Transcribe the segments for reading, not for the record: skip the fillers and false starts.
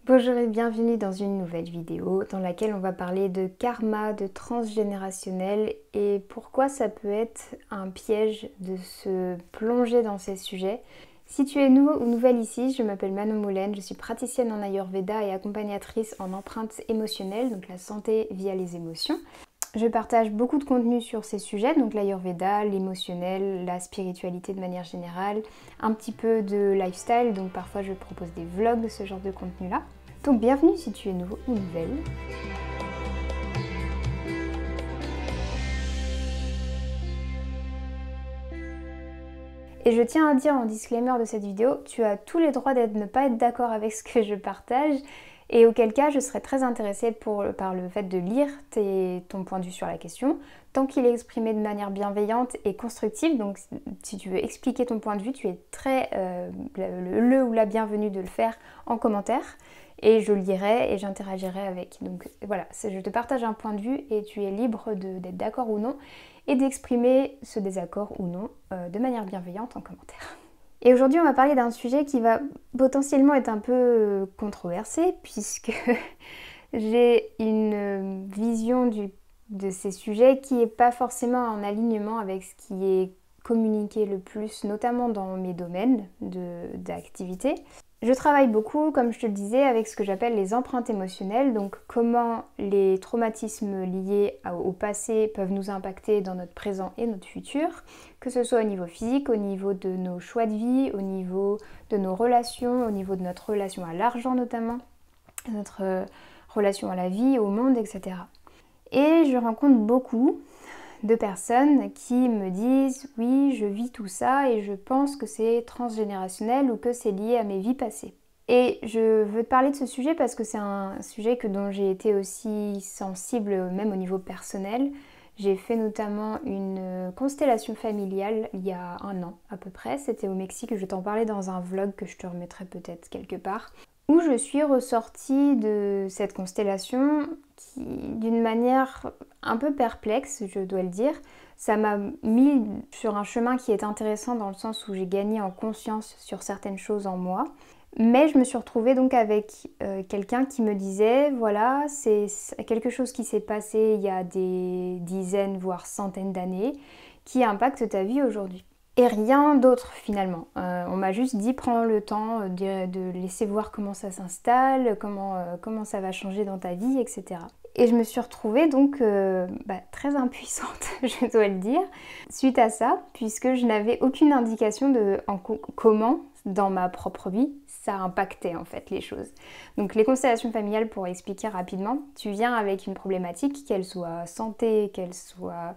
Bonjour et bienvenue dans une nouvelle vidéo dans laquelle on va parler de karma, de transgénérationnel et pourquoi ça peut être un piège de se plonger dans ces sujets. Si tu es nouveau ou nouvelle ici, je m'appelle Manon Moulin, je suis praticienne en Ayurveda et accompagnatrice en empreinte émotionnelle, donc la santé via les émotions. Je partage beaucoup de contenu sur ces sujets, donc l'Ayurveda, l'émotionnel, la spiritualité de manière générale, un petit peu de lifestyle, donc parfois je propose des vlogs, ce genre de contenu-là. Donc bienvenue si tu es nouveau ou nouvelle. Et je tiens à dire en disclaimer de cette vidéo, tu as tous les droits de ne pas être d'accord avec ce que je partage, et auquel cas je serais très intéressée par le fait de lire ton point de vue sur la question, tant qu'il est exprimé de manière bienveillante et constructive. Donc si tu veux expliquer ton point de vue, tu es très le ou la bienvenue de le faire en commentaire, et je le lirai et j'interagirai avec. Donc voilà, je te partage un point de vue et tu es libre d'être d'accord ou non, et d'exprimer ce désaccord ou non de manière bienveillante en commentaire. Et aujourd'hui, on va parler d'un sujet qui va potentiellement être un peu controversé, puisque j'ai une vision de ces sujets qui n'est pas forcément en alignement avec ce qui est communiqué le plus, notamment dans mes domaines d'activité. Je travaille beaucoup, comme je te le disais, avec ce que j'appelle les empreintes émotionnelles, donc comment les traumatismes liés au passé peuvent nous impacter dans notre présent et notre futur, que ce soit au niveau physique, au niveau de nos choix de vie, au niveau de nos relations, au niveau de notre relation à l'argent notamment, notre relation à la vie, au monde, etc. Et je rencontre beaucoup de personnes qui me disent « oui, je vis tout ça et je pense que c'est transgénérationnel ou que c'est lié à mes vies passées ». Et je veux te parler de ce sujet parce que c'est un sujet dont j'ai été aussi sensible même au niveau personnel. J'ai fait notamment une constellation familiale il y a 1 an à peu près, c'était au Mexique, je vais t'en parler dans un vlog que je te remettrai peut-être quelque part, où je suis ressortie de cette constellation d'une manière un peu perplexe, je dois le dire. Ça m'a mis sur un chemin qui est intéressant dans le sens où j'ai gagné en conscience sur certaines choses en moi. Mais je me suis retrouvée donc avec quelqu'un qui me disait, voilà, c'est quelque chose qui s'est passé il y a des dizaines, voire centaines d'années, qui impacte ta vie aujourd'hui. Et rien d'autre finalement. On m'a juste dit prends le temps de laisser voir comment ça s'installe, comment ça va changer dans ta vie, etc. Et je me suis retrouvée donc très impuissante, je dois le dire, suite à ça, puisque je n'avais aucune indication de comment, dans ma propre vie, ça impactait en fait les choses. Donc les constellations familiales, pour expliquer rapidement, tu viens avec une problématique, qu'elle soit santé, qu'elle soit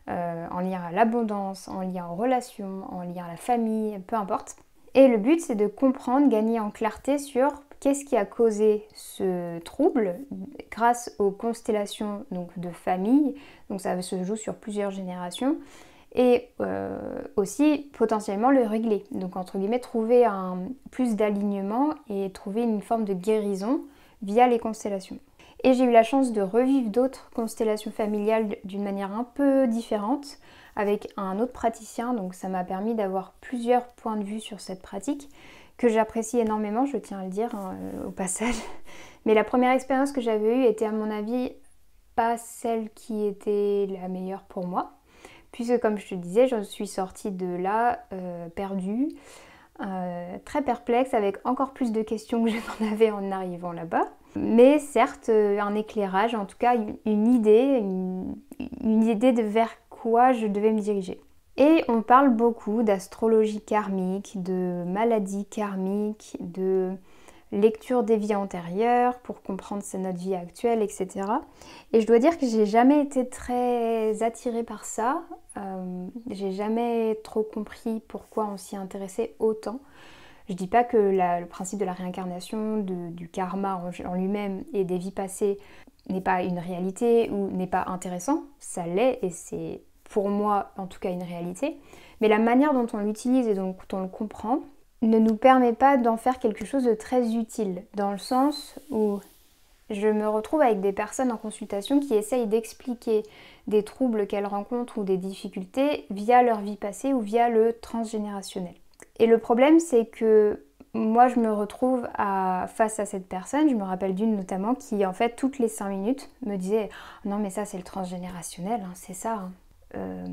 en lien à l'abondance, en lien aux relations, en lien à la famille, peu importe. Et le but, c'est de comprendre, gagner en clarté sur qu'est-ce qui a causé ce trouble grâce aux constellations donc, de famille. Donc ça se joue sur plusieurs générations. Et aussi potentiellement le régler. Donc entre guillemets, trouver plus d'alignement et trouver une forme de guérison via les constellations. Et j'ai eu la chance de revivre d'autres constellations familiales d'une manière un peu différente avec un autre praticien, donc ça m'a permis d'avoir plusieurs points de vue sur cette pratique que j'apprécie énormément, je tiens à le dire au passage. Mais la première expérience que j'avais eue était à mon avis pas celle qui était la meilleure pour moi, puisque comme je te disais, je suis sortie de là perdue, très perplexe, avec encore plus de questions que je n'en avais en arrivant là-bas. Mais certes, un éclairage, en tout cas une idée de vers quoi je devais me diriger. Et on parle beaucoup d'astrologie karmique, de maladies karmiques, de lecture des vies antérieures pour comprendre notre vie actuelle, etc. Et je dois dire que j'ai jamais été très attirée par ça. J'ai jamais trop compris pourquoi on s'y intéressait autant. Je dis pas que le principe de la réincarnation, du karma en lui-même et des vies passées n'est pas une réalité ou n'est pas intéressant. Ça l'est et c'est pour moi en tout cas une réalité. Mais la manière dont on l'utilise et dont on le comprend ne nous permet pas d'en faire quelque chose de très utile. Dans le sens où je me retrouve avec des personnes en consultation qui essayent d'expliquer des troubles qu'elles rencontrent ou des difficultés via leur vie passée ou via le transgénérationnel. Et le problème, c'est que moi je me retrouve face à cette personne, je me rappelle d'une notamment qui en fait toutes les 5 minutes me disait non mais ça c'est le transgénérationnel, hein, c'est ça. Hein.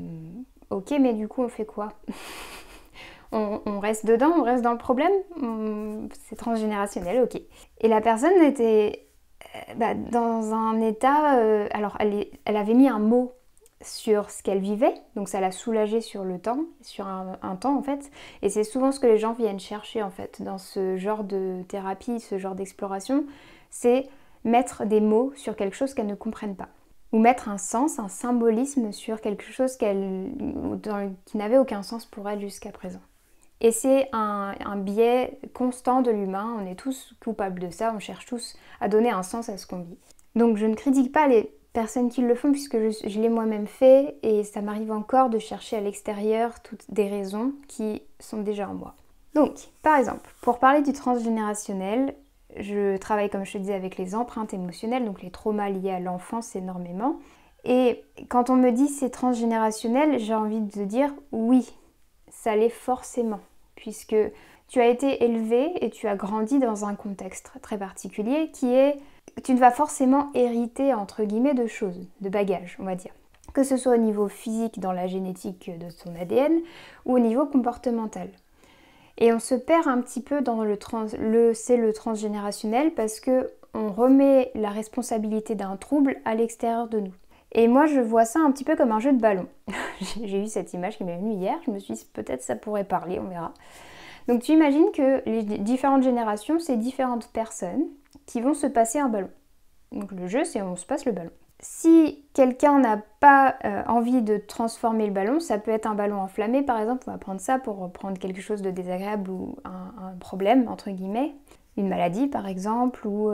Ok, mais du coup on fait quoi? On reste dedans, on reste dans le problème, c'est transgénérationnel, ok. Et la personne était dans un état, alors elle avait mis un mot sur ce qu'elle vivait, donc ça l'a soulagée sur le temps, sur un temps en fait, et c'est souvent ce que les gens viennent chercher en fait dans ce genre de thérapie, ce genre d'exploration, c'est mettre des mots sur quelque chose qu'elles ne comprennent pas, ou mettre un sens, un symbolisme sur quelque chose qui n'avait aucun sens pour elle jusqu'à présent. Et c'est un biais constant de l'humain, on est tous coupables de ça, on cherche tous à donner un sens à ce qu'on vit. Donc je ne critique pas les personnes qui le font puisque je l'ai moi-même fait et ça m'arrive encore de chercher à l'extérieur toutes des raisons qui sont déjà en moi. Donc, par exemple, pour parler du transgénérationnel, je travaille comme je te disais avec les empreintes émotionnelles, donc les traumas liés à l'enfance énormément. Et quand on me dit c'est transgénérationnel, j'ai envie de dire oui, ça l'est forcément. Puisque tu as été élevé et tu as grandi dans un contexte très particulier qui est, tu ne vas forcément hériter entre guillemets de choses, de bagages on va dire. Que ce soit au niveau physique dans la génétique de ton ADN ou au niveau comportemental. Et on se perd un petit peu dans le transgénérationnel parce que on remet la responsabilité d'un trouble à l'extérieur de nous. Et moi je vois ça un petit peu comme un jeu de ballon. J'ai eu cette image qui m'est venue hier, je me suis dit peut-être ça pourrait parler, on verra. Donc tu imagines que les différentes générations, c'est différentes personnes qui vont se passer un ballon. Donc le jeu c'est on se passe le ballon. Si quelqu'un n'a pas envie de transformer le ballon, ça peut être un ballon enflammé par exemple, on va prendre ça pour prendre quelque chose de désagréable ou un problème entre guillemets. Une maladie par exemple, ou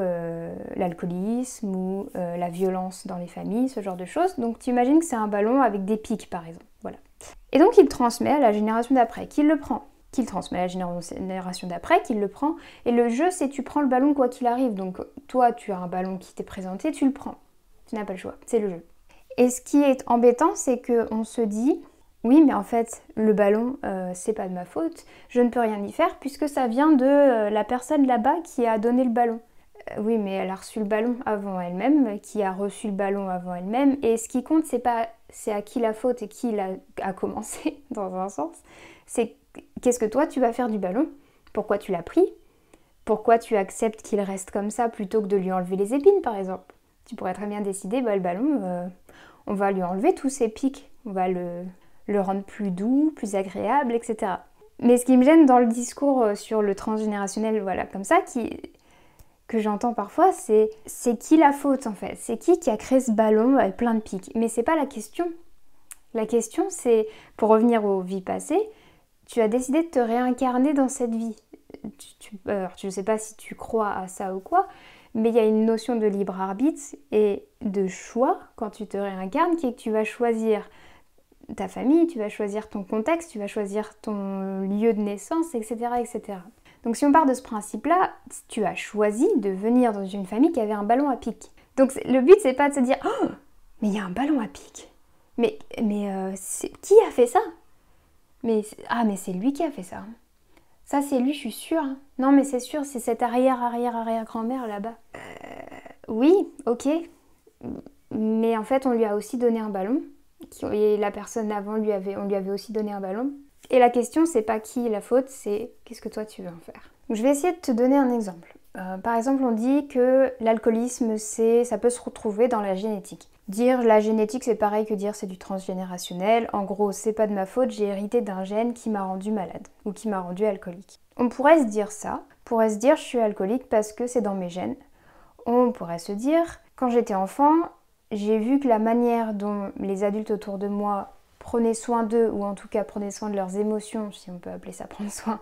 l'alcoolisme, ou la violence dans les familles, ce genre de choses. Donc tu imagines que c'est un ballon avec des pics par exemple. Voilà. Et donc il transmet à la génération d'après, qui le prend. Qu'il transmet à la génération d'après, qu'il le prend. Et le jeu c'est tu prends le ballon quoi qu'il arrive. Donc toi tu as un ballon qui t'est présenté, tu le prends. Tu n'as pas le choix, c'est le jeu. Et ce qui est embêtant c'est qu'on se dit... Oui, mais en fait, le ballon, c'est pas de ma faute. Je ne peux rien y faire puisque ça vient de la personne là-bas qui a donné le ballon. Oui, mais elle a reçu le ballon avant elle-même, qui a reçu le ballon avant elle-même. Et ce qui compte, c'est à qui la faute et qui a commencé, dans un sens. C'est qu'est-ce que toi, tu vas faire du ballon? Pourquoi tu l'as pris? Pourquoi tu acceptes qu'il reste comme ça plutôt que de lui enlever les épines, par exemple? Tu pourrais très bien décider, le ballon, on va lui enlever tous ses pics. On va le rendre plus doux, plus agréable, etc. Mais ce qui me gêne dans le discours sur le transgénérationnel, voilà, comme ça, que j'entends parfois, c'est qui la faute en fait? C'est qui a créé ce ballon avec plein de pics? Mais c'est pas la question. La question c'est, pour revenir aux vies passées, tu as décidé de te réincarner dans cette vie. Alors, je ne sais pas si tu crois à ça ou quoi, mais il y a une notion de libre arbitre et de choix quand tu te réincarnes, qui est que tu vas choisir ta famille, tu vas choisir ton contexte, tu vas choisir ton lieu de naissance, etc., etc. Donc si on part de ce principe-là, tu as choisi de venir dans une famille qui avait un ballon à pic. Donc le but, c'est pas de se dire « Oh, mais il y a un ballon à pic. Mais qui a fait ça? Mais c'est lui qui a fait ça. Ça, c'est lui, je suis sûre. Non, mais c'est sûr, c'est cette arrière-grand-mère là-bas. Oui, ok. Mais en fait, on lui a aussi donné un ballon. Et la personne avant, on lui avait aussi donné un ballon. Et la question, c'est pas qui est la faute, c'est qu'est-ce que toi tu veux en faire. Donc, je vais essayer de te donner un exemple. Par exemple, on dit que l'alcoolisme, ça peut se retrouver dans la génétique. Dire la génétique, c'est pareil que dire c'est du transgénérationnel. En gros, c'est pas de ma faute, j'ai hérité d'un gène qui m'a rendu malade ou qui m'a rendu alcoolique. On pourrait se dire ça, on pourrait se dire je suis alcoolique parce que c'est dans mes gènes. On pourrait se dire, quand j'étais enfant, j'ai vu que la manière dont les adultes autour de moi prenaient soin d'eux, ou en tout cas prenaient soin de leurs émotions, si on peut appeler ça prendre soin,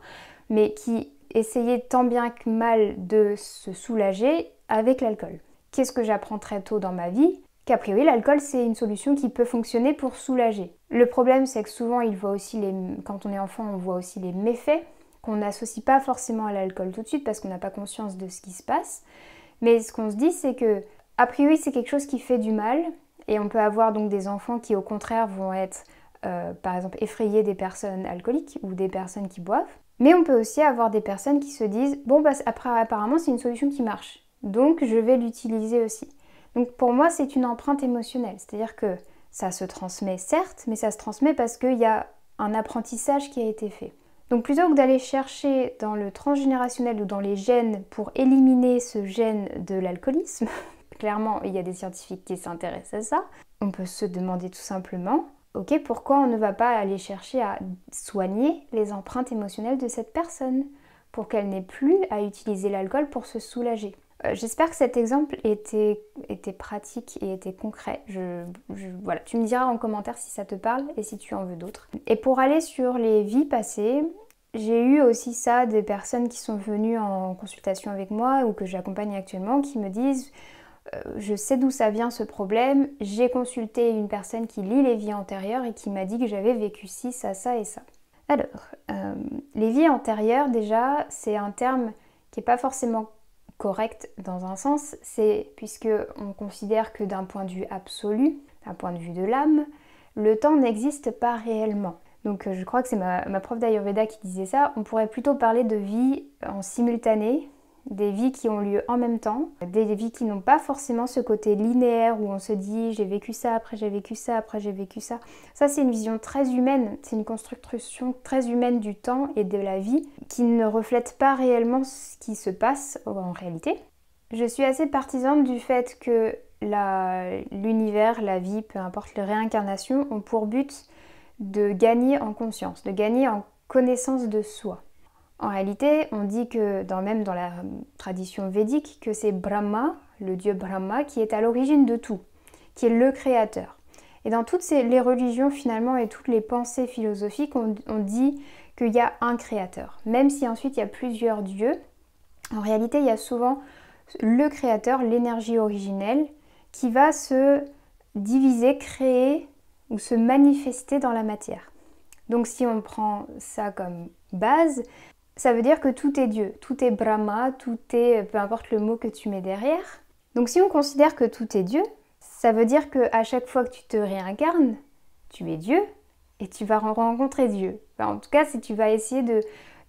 mais qui essayaient tant bien que mal de se soulager avec l'alcool. Qu'est-ce que j'apprends très tôt dans ma vie? Qu'a priori, l'alcool, c'est une solution qui peut fonctionner pour soulager. Le problème, c'est que souvent, quand on est enfant, on voit aussi les méfaits, qu'on n'associe pas forcément à l'alcool tout de suite parce qu'on n'a pas conscience de ce qui se passe. Mais ce qu'on se dit, c'est que a priori, c'est quelque chose qui fait du mal, et on peut avoir donc des enfants qui au contraire vont être par exemple effrayés des personnes alcooliques ou des personnes qui boivent. Mais on peut aussi avoir des personnes qui se disent « Bon, bah, après, apparemment, c'est une solution qui marche, donc je vais l'utiliser aussi ». Donc pour moi, c'est une empreinte émotionnelle, c'est-à-dire que ça se transmet certes, mais ça se transmet parce qu'il y a un apprentissage qui a été fait. Donc plutôt que d'aller chercher dans le transgénérationnel ou dans les gènes pour éliminer ce gène de l'alcoolisme, clairement il y a des scientifiques qui s'intéressent à ça, on peut se demander tout simplement, ok, pourquoi on ne va pas aller chercher à soigner les empreintes émotionnelles de cette personne pour qu'elle n'ait plus à utiliser l'alcool pour se soulager. J'espère que cet exemple était pratique et était concret. Voilà, tu me diras en commentaire si ça te parle et si tu en veux d'autres. Et pour aller sur les vies passées, j'ai eu aussi ça des personnes qui sont venues en consultation avec moi ou que j'accompagne actuellement qui me disent je sais d'où ça vient ce problème, j'ai consulté une personne qui lit les vies antérieures et qui m'a dit que j'avais vécu ci, ça, ça et ça. Alors, les vies antérieures déjà, c'est un terme qui n'est pas forcément correct dans un sens, c'est puisque on considère que d'un point de vue absolu, d'un point de vue de l'âme, le temps n'existe pas réellement. Donc je crois que c'est ma prof d'Ayurveda qui disait ça, on pourrait plutôt parler de vie en simultané, des vies qui ont lieu en même temps, des vies qui n'ont pas forcément ce côté linéaire où on se dit j'ai vécu ça, après j'ai vécu ça, après j'ai vécu ça. Ça c'est une vision très humaine, c'est une construction très humaine du temps et de la vie qui ne reflète pas réellement ce qui se passe en réalité. Je suis assez partisane du fait que l'univers, la vie, peu importe les réincarnations, ont pour but de gagner en conscience, de gagner en connaissance de soi. En réalité, on dit que, même dans la tradition védique, que c'est Brahma, le dieu Brahma, qui est à l'origine de tout, qui est le créateur. Et dans toutes les religions finalement et toutes les pensées philosophiques, on dit qu'il y a un créateur. Même si ensuite il y a plusieurs dieux, en réalité il y a souvent le créateur, l'énergie originelle, qui va se diviser, créer ou se manifester dans la matière. Donc si on prend ça comme base, ça veut dire que tout est Dieu, tout est Brahma, tout est, peu importe le mot que tu mets derrière. Donc si on considère que tout est Dieu, ça veut dire qu'à chaque fois que tu te réincarnes, tu es Dieu et tu vas rencontrer Dieu. Enfin, en tout cas, si tu vas essayer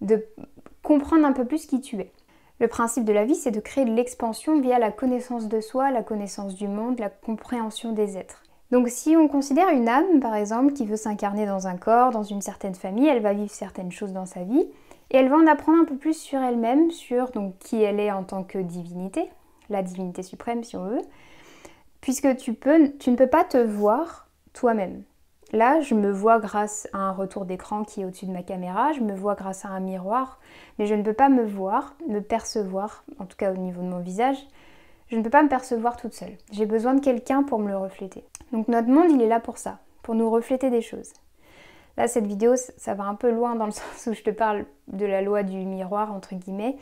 de comprendre un peu plus qui tu es. Le principe de la vie, c'est de créer de l'expansion via la connaissance de soi, la connaissance du monde, la compréhension des êtres. Donc si on considère une âme, par exemple, qui veut s'incarner dans un corps, dans une certaine famille, elle va vivre certaines choses dans sa vie, et elle va en apprendre un peu plus sur elle-même, sur donc, qui elle est en tant que divinité, la divinité suprême si on veut, puisque tu ne peux pas te voir toi-même. Là, je me vois grâce à un retour d'écran qui est au-dessus de ma caméra, je me vois grâce à un miroir, mais je ne peux pas me voir, me percevoir, en tout cas au niveau de mon visage, je ne peux pas me percevoir toute seule. J'ai besoin de quelqu'un pour me le refléter. Donc notre monde, il est là pour ça, pour nous refléter des choses. Là, cette vidéo, ça va un peu loin dans le sens où je te parle de la loi du miroir, entre guillemets.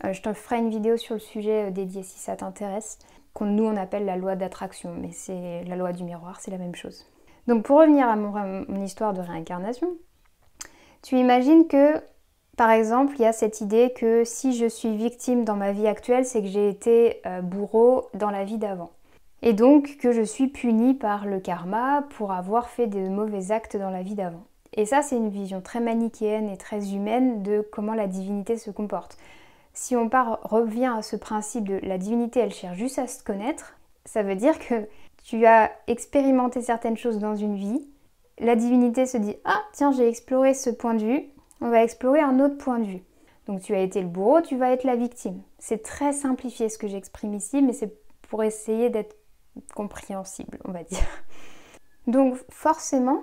Je te ferai une vidéo sur le sujet dédiée si ça t'intéresse, nous on appelle la loi d'attraction, mais c'est la loi du miroir, c'est la même chose. Donc pour revenir à mon histoire de réincarnation, tu imagines que, par exemple, il y a cette idée que si je suis victime dans ma vie actuelle, c'est que j'ai été bourreau dans la vie d'avant. Et donc que je suis punie par le karma pour avoir fait de mauvais actes dans la vie d'avant. Et ça, c'est une vision très manichéenne et très humaine de comment la divinité se comporte. Si on revient à ce principe de la divinité, elle cherche juste à se connaître, ça veut dire que tu as expérimenté certaines choses dans une vie, la divinité se dit « Ah, tiens, j'ai exploré ce point de vue, on va explorer un autre point de vue. » Donc tu as été le bourreau, tu vas être la victime. C'est très simplifié ce que j'exprime ici, mais c'est pour essayer d'être compréhensible, on va dire. Donc forcément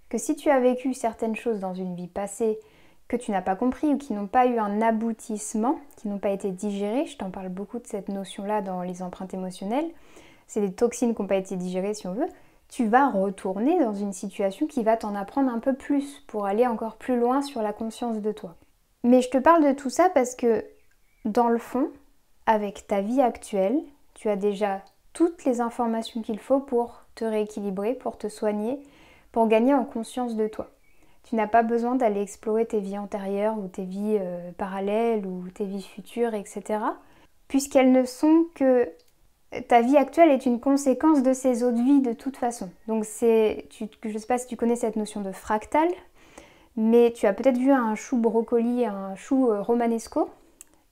que si tu as vécu certaines choses dans une vie passée que tu n'as pas compris ou qui n'ont pas eu un aboutissement, qui n'ont pas été digérées, je t'en parle beaucoup de cette notion-là dans les empreintes émotionnelles, c'est des toxines qui n'ont pas été digérées si on veut, tu vas retourner dans une situation qui va t'en apprendre un peu plus pour aller encore plus loin sur la conscience de toi. Mais je te parle de tout ça parce que dans le fond, avec ta vie actuelle, tu as déjà toutes les informations qu'il faut pour te rééquilibrer, pour te soigner, pour gagner en conscience de toi. Tu n'as pas besoin d'aller explorer tes vies antérieures ou tes vies parallèles ou tes vies futures, etc. Puisqu'elles ne sont que... Ta vie actuelle est une conséquence de ces autres vies de toute façon. Donc je ne sais pas si tu connais cette notion de fractal, Mais tu as peut-être vu un chou brocoli, un chou romanesco.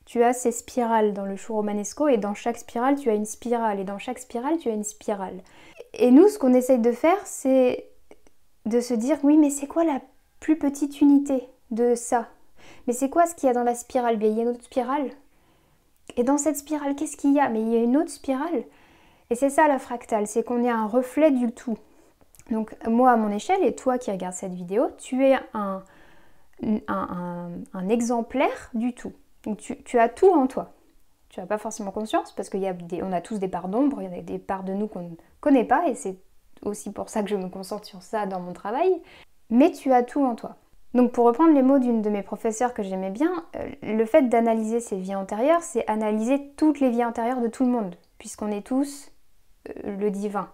Tu as ces spirales dans le chou romanesco et dans chaque spirale, tu as une spirale. Et dans chaque spirale, tu as une spirale. Et nous, ce qu'on essaye de faire, c'est de se dire, oui, mais c'est quoi la plus petite unité de ça? Mais c'est quoi ce qu'il y a dans la spirale? Bien, il y a une autre spirale. Et dans cette spirale, qu'est-ce qu'il y a? Mais il y a une autre spirale. Et c'est ça la fractale, c'est qu'on est un reflet du tout. Donc moi, à mon échelle, et toi qui regardes cette vidéo, tu es un exemplaire du tout. Donc tu as tout en toi. Tu n'as pas forcément conscience parce qu'on a tous des parts d'ombre, il y a des parts de nous qu'on ne connaît pas et c'est aussi pour ça que je me concentre sur ça dans mon travail. Mais tu as tout en toi. Donc pour reprendre les mots d'une de mes professeurs que j'aimais bien, le fait d'analyser ses vies antérieures, c'est analyser toutes les vies antérieures de tout le monde, puisqu'on est tous le divin.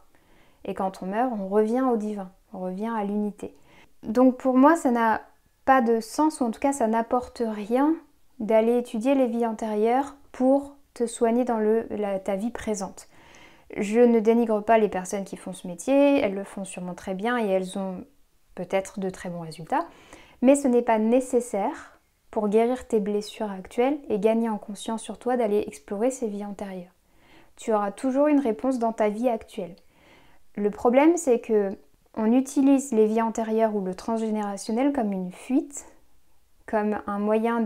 Et quand on meurt, on revient au divin, on revient à l'unité. Donc pour moi, ça n'a pas de sens, ou en tout cas ça n'apporte rien d'aller étudier les vies antérieures pour te soigner dans ta vie présente. Je ne dénigre pas les personnes qui font ce métier, elles le font sûrement très bien et elles ont peut-être de très bons résultats, mais ce n'est pas nécessaire pour guérir tes blessures actuelles et gagner en conscience sur toi d'aller explorer ces vies antérieures. Tu auras toujours une réponse dans ta vie actuelle. Le problème, c'est que on utilise les vies antérieures ou le transgénérationnel comme une fuite, comme un moyen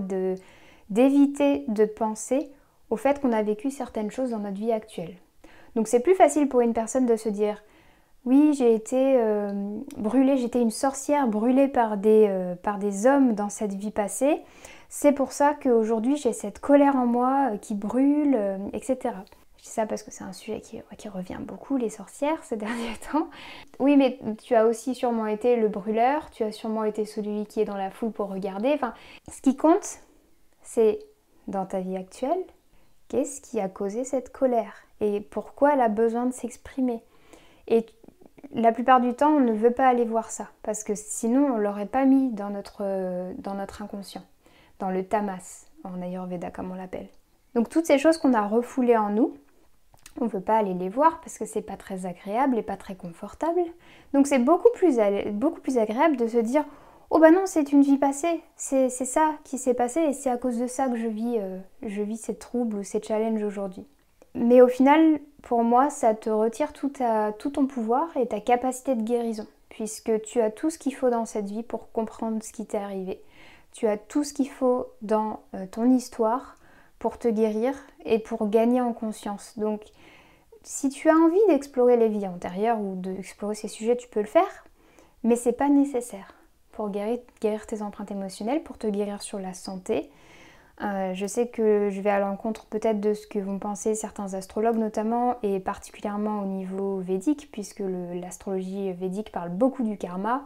d'éviter de penser au fait qu'on a vécu certaines choses dans notre vie actuelle. Donc c'est plus facile pour une personne de se dire « Oui, j'ai été brûlée, j'étais une sorcière brûlée par des hommes dans cette vie passée. C'est pour ça qu'aujourd'hui j'ai cette colère en moi qui brûle, etc. » Je dis ça parce que c'est un sujet qui revient beaucoup, les sorcières, ces derniers temps. Oui, mais tu as aussi sûrement été le brûleur, tu as sûrement été celui qui est dans la foule pour regarder. Enfin, ce qui compte, c'est dans ta vie actuelle, qu'est-ce qui a causé cette colère et pourquoi elle a besoin de s'exprimer. Et la plupart du temps, on ne veut pas aller voir ça, parce que sinon, on ne l'aurait pas mis dans notre inconscient, dans le tamas, en Ayurveda comme on l'appelle. Donc toutes ces choses qu'on a refoulées en nous, on ne veut pas aller les voir parce que c'est pas très agréable et pas très confortable. Donc c'est beaucoup plus agréable de se dire « Oh bah non, c'est une vie passée, c'est ça qui s'est passé et c'est à cause de ça que je vis ces troubles ou ces challenges aujourd'hui. » Mais au final, pour moi, ça te retire tout ton pouvoir et ta capacité de guérison, puisque tu as tout ce qu'il faut dans cette vie pour comprendre ce qui t'est arrivé. Tu as tout ce qu'il faut dans ton histoire pour te guérir et pour gagner en conscience. Donc, si tu as envie d'explorer les vies antérieures ou d'explorer ces sujets, tu peux le faire, mais c'est pas nécessaire pour guérir tes empreintes émotionnelles, pour te guérir sur la santé. Je sais que je vais à l'encontre peut-être de ce que vont penser certains astrologues notamment, et particulièrement au niveau védique, puisque l'astrologie védique parle beaucoup du karma,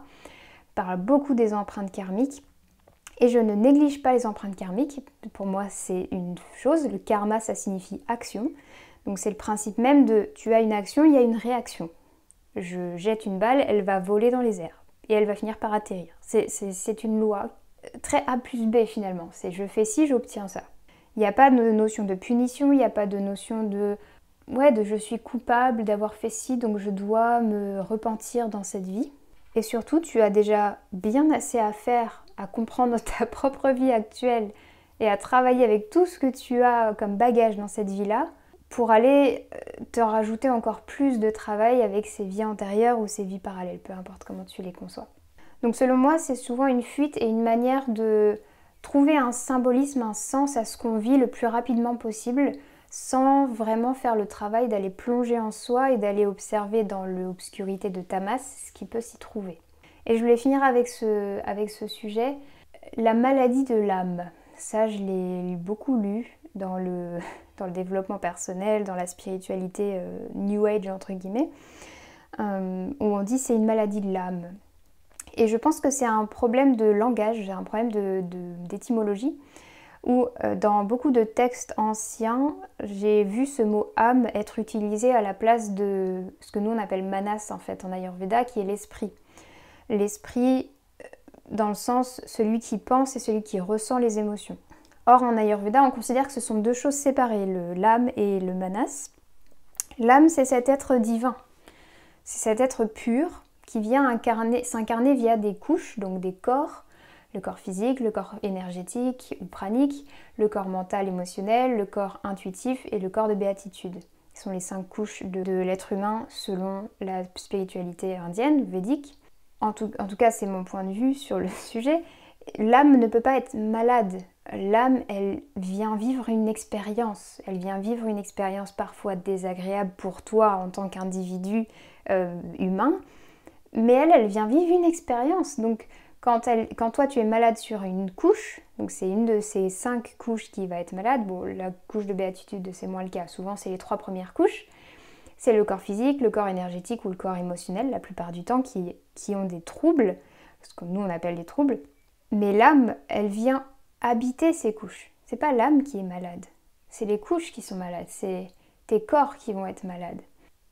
parle beaucoup des empreintes karmiques. Et je ne néglige pas les empreintes karmiques, pour moi c'est une chose, le karma ça signifie action, donc c'est le principe même de tu as une action, il y a une réaction. Je jette une balle, elle va voler dans les airs et elle va finir par atterrir. C'est une loi très A plus B finalement, c'est je fais ci, j'obtiens ça. Il n'y a pas de notion de punition, il n'y a pas de notion de je suis coupable d'avoir fait ci, donc je dois me repentir dans cette vie. Et surtout, tu as déjà bien assez à faire à comprendre ta propre vie actuelle et à travailler avec tout ce que tu as comme bagage dans cette vie-là pour aller te rajouter encore plus de travail avec ces vies antérieures ou ces vies parallèles, peu importe comment tu les conçois. Donc selon moi, c'est souvent une fuite et une manière de trouver un symbolisme, un sens à ce qu'on vit le plus rapidement possible sans vraiment faire le travail d'aller plonger en soi et d'aller observer dans l'obscurité de tamas ce qui peut s'y trouver. Et je voulais finir avec ce sujet, la maladie de l'âme. Ça, je l'ai beaucoup lu dans le développement personnel, dans la spiritualité New Age, entre guillemets, où on dit c'est une maladie de l'âme. Et je pense que c'est un problème de langage, un problème d'étymologie, où dans beaucoup de textes anciens, j'ai vu ce mot âme être utilisé à la place de ce que nous on appelle manas en fait en Ayurveda, qui est l'esprit. L'esprit dans le sens celui qui pense et celui qui ressent les émotions. Or en Ayurveda, on considère que ce sont deux choses séparées, l'âme et le manas. L'âme, c'est cet être divin, c'est cet être pur qui vient s'incarner via des couches, donc des corps, Le corps physique, le corps énergétique ou pranique, le corps mental émotionnel, le corps intuitif et le corps de béatitude. Ce sont les 5 couches de l'être humain selon la spiritualité indienne, védique. En tout cas, c'est mon point de vue sur le sujet. L'âme ne peut pas être malade. L'âme, elle vient vivre une expérience. Elle vient vivre une expérience parfois désagréable pour toi en tant qu'individu humain. Mais elle vient vivre une expérience. Donc, quand toi tu es malade sur une couche, donc c'est une de ces 5 couches qui va être malade, bon, la couche de béatitude c'est moins le cas, souvent c'est les 3 premières couches, c'est le corps physique, le corps énergétique ou le corps émotionnel la plupart du temps qui ont des troubles, ce que nous on appelle des troubles, mais l'âme elle vient habiter ces couches. C'est pas l'âme qui est malade, c'est les couches qui sont malades, c'est tes corps qui vont être malades.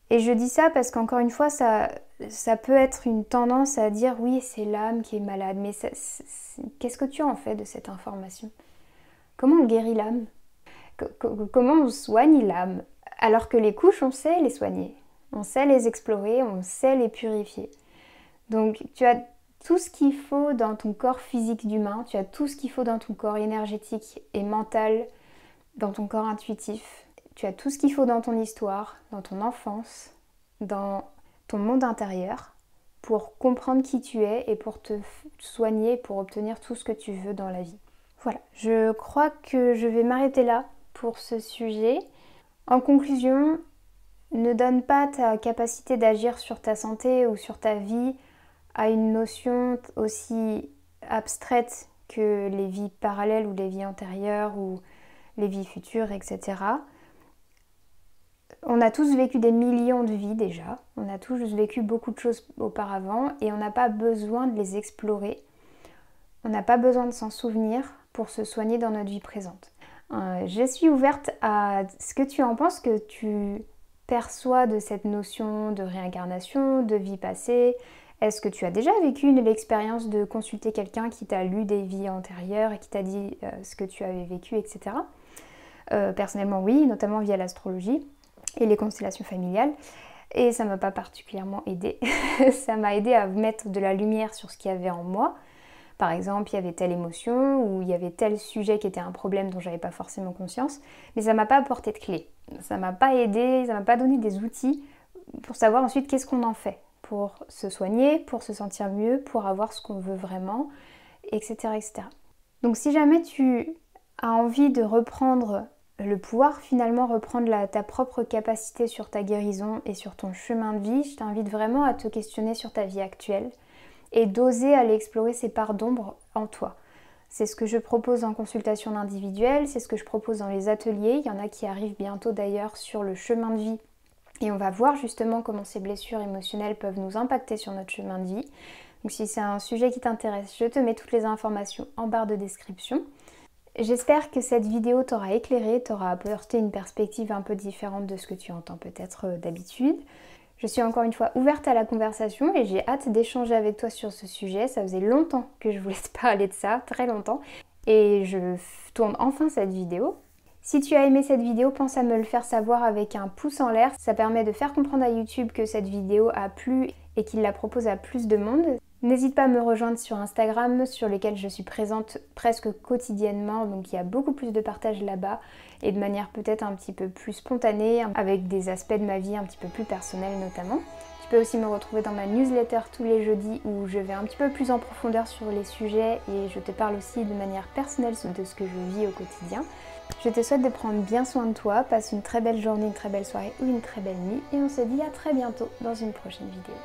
Et je dis ça parce qu'encore une fois, ça peut être une tendance à dire oui, c'est l'âme qui est malade. Mais qu'est-ce que tu en fais de cette information? Comment on guérit l'âme? Comment on soigne l'âme? Alors que les couches, on sait les soigner. On sait les explorer, on sait les purifier. Donc tu as tout ce qu'il faut dans ton corps physique d'humain, tu as tout ce qu'il faut dans ton corps énergétique et mental, dans ton corps intuitif. Tu as tout ce qu'il faut dans ton histoire, dans ton enfance, dans ton monde intérieur pour comprendre qui tu es et pour te soigner, pour obtenir tout ce que tu veux dans la vie. Voilà, je crois que je vais m'arrêter là pour ce sujet. En conclusion, ne donne pas ta capacité d'agir sur ta santé ou sur ta vie à une notion aussi abstraite que les vies parallèles ou les vies antérieures ou les vies futures, etc. On a tous vécu des millions de vies déjà, on a tous vécu beaucoup de choses auparavant et on n'a pas besoin de les explorer, on n'a pas besoin de s'en souvenir pour se soigner dans notre vie présente. Je suis ouverte à ce que tu en penses, que tu perçois de cette notion de réincarnation, de vie passée. Est-ce que tu as déjà vécu l'expérience de consulter quelqu'un qui t'a lu des vies antérieures et qui t'a dit ce que tu avais vécu, etc. Personnellement oui, notamment via l'astrologie et les constellations familiales, et ça m'a pas particulièrement aidée. Ça m'a aidée à mettre de la lumière sur ce qu'il y avait en moi. Par exemple, il y avait telle émotion ou il y avait tel sujet qui était un problème dont j'avais pas forcément conscience, mais ça m'a pas apporté de clé. Ça m'a pas aidé, ça m'a pas donné des outils pour savoir ensuite qu'est-ce qu'on en fait pour se soigner, pour se sentir mieux, pour avoir ce qu'on veut vraiment, etc., etc. Donc si jamais tu as envie de reprendre le pouvoir, finalement reprendre ta propre capacité sur ta guérison et sur ton chemin de vie, je t'invite vraiment à te questionner sur ta vie actuelle et d'oser aller explorer ces parts d'ombre en toi. C'est ce que je propose en consultation individuelle, c'est ce que je propose dans les ateliers. Il y en a qui arrivent bientôt d'ailleurs sur le chemin de vie. Et on va voir justement comment ces blessures émotionnelles peuvent nous impacter sur notre chemin de vie. Donc si c'est un sujet qui t'intéresse, je te mets toutes les informations en barre de description. J'espère que cette vidéo t'aura éclairé, t'aura apporté une perspective un peu différente de ce que tu entends peut-être d'habitude. Je suis encore une fois ouverte à la conversation et j'ai hâte d'échanger avec toi sur ce sujet. Ça faisait longtemps que je voulais te parler de ça, très longtemps. Et je tourne enfin cette vidéo. Si tu as aimé cette vidéo, pense à me le faire savoir avec un pouce en l'air. Ça permet de faire comprendre à YouTube que cette vidéo a plu et qu'il la propose à plus de monde. N'hésite pas à me rejoindre sur Instagram, sur lesquels je suis présente presque quotidiennement, donc il y a beaucoup plus de partage là-bas et de manière peut-être un petit peu plus spontanée, avec des aspects de ma vie un petit peu plus personnels notamment. Tu peux aussi me retrouver dans ma newsletter tous les jeudis où je vais un petit peu plus en profondeur sur les sujets et je te parle aussi de manière personnelle de ce que je vis au quotidien. Je te souhaite de prendre bien soin de toi, passe une très belle journée, une très belle soirée ou une très belle nuit et on se dit à très bientôt dans une prochaine vidéo.